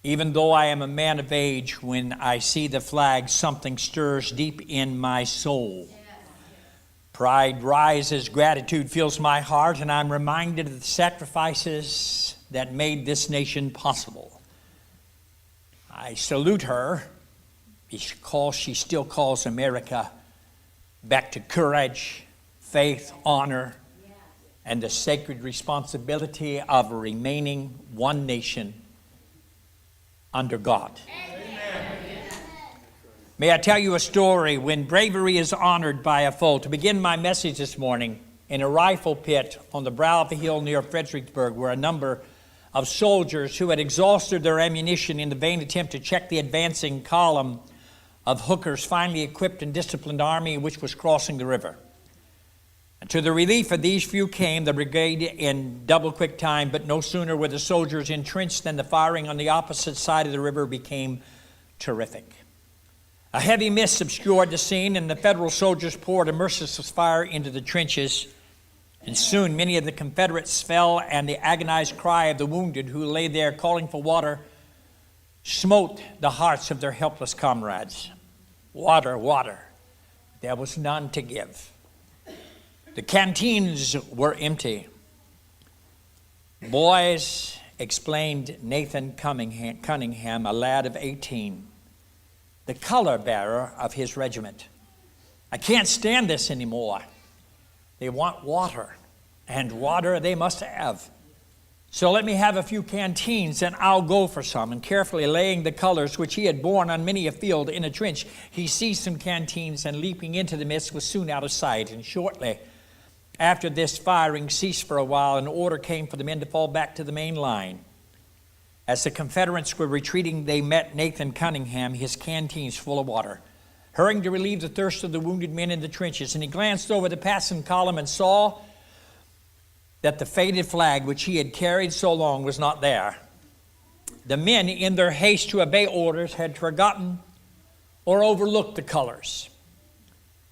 Even though I am a man of age, when I see the flag, something stirs deep in my soul. Pride rises, gratitude fills my heart, and I'm reminded of the sacrifices that made this nation possible. I salute her because she still calls America back to courage, faith, honor, and the sacred responsibility of remaining one nation under God. Amen. May I tell you a story when bravery is honored by a foe. To begin my message this morning, in a rifle pit on the brow of a hill near Fredericksburg, where a number of soldiers who had exhausted their ammunition in the vain attempt to check the advancing column of Hooker's finely equipped and disciplined army which was crossing the river. And to the relief of these few came the brigade in double quick time, but no sooner were the soldiers entrenched than the firing on the opposite side of the river became terrific. A heavy mist obscured the scene, and the Federal soldiers poured a merciless fire into the trenches. And soon many of the Confederates fell, and the agonized cry of the wounded who lay there calling for water smote the hearts of their helpless comrades. Water, water. There was none to give. The canteens were empty. Boys, explained Nathan Cunningham, a lad of 18, the color bearer of his regiment, I can't stand this anymore. They want water, and water they must have. So let me have a few canteens, and I'll go for some. And carefully laying the colors which he had borne on many a field in a trench, he seized some canteens, and leaping into the mist was soon out of sight. And shortly after this, firing ceased for a while, and order came for the men to fall back to the main line. As the Confederates were retreating, they met Nathan Cunningham, his canteens full of water, hurrying to relieve the thirst of the wounded men in the trenches. And he glanced over the passing column and saw that the faded flag which he had carried so long was not there. The men, in their haste to obey orders, had forgotten or overlooked the colors.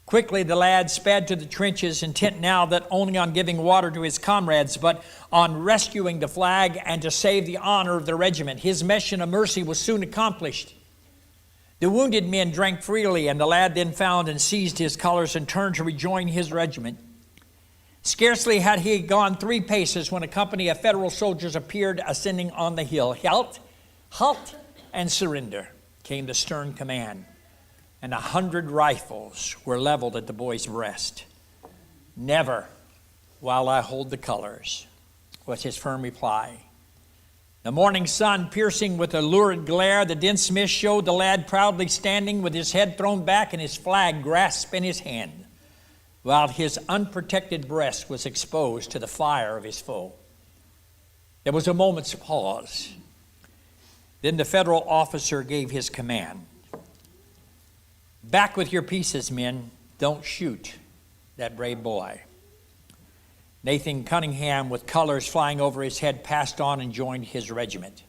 Quickly the lad sped to the trenches, intent now not only on giving water to his comrades, but on rescuing the flag and to save the honor of the regiment. His mission of mercy was soon accomplished. The wounded men drank freely, and the lad then found and seized his colors and turned to rejoin his regiment. Scarcely had he gone 3 paces when a company of Federal soldiers appeared ascending on the hill. Halt, halt, and surrender, came the stern command, and 100 rifles were leveled at the boy's breast. Never while I hold the colors, was his firm reply. The morning sun piercing with a lurid glare, the dense mist showed the lad proudly standing with his head thrown back and his flag grasped in his hand, while his unprotected breast was exposed to the fire of his foe. There was a moment's pause. Then the Federal officer gave his command. Back with your pieces, men. Don't shoot that brave boy. Nathan Cunningham, with colors flying over his head, passed on and joined his regiment.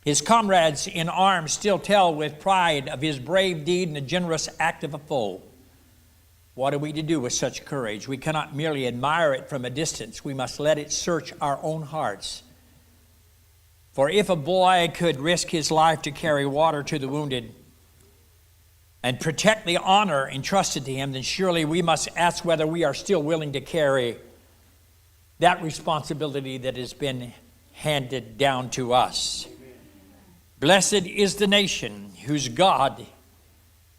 His comrades in arms still tell with pride of his brave deed and the generous act of a foe. What are we to do with such courage? We cannot merely admire it from a distance. We must let it search our own hearts. For if a boy could risk his life to carry water to the wounded and protect the honor entrusted to him, then surely we must ask whether we are still willing to carry that responsibility that has been handed down to us. Blessed is the nation whose God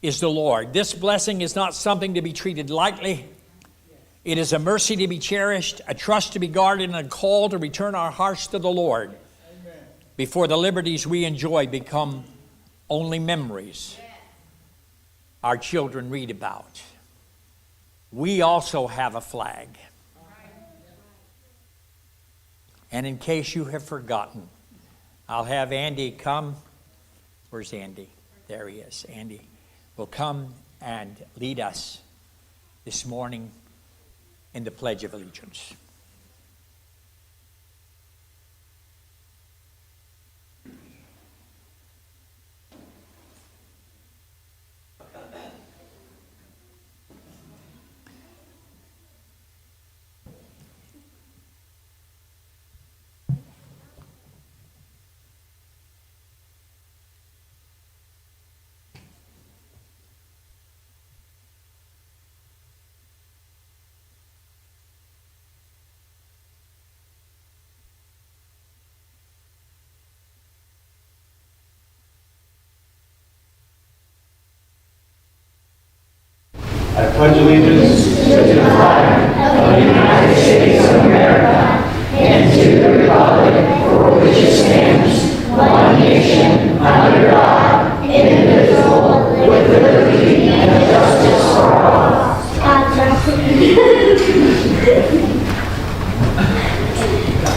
is the Lord. This blessing is not something to be treated lightly. It is a mercy to be cherished, a trust to be guarded, and a call to return our hearts to the Lord. Amen. Before the liberties we enjoy become only memories our children read about. We also have a flag. And in case you have forgotten, I'll have Andy come. Where's Andy? There he is. Andy will come and lead us this morning in the Pledge of Allegiance. I pledge allegiance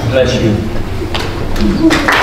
Bless you.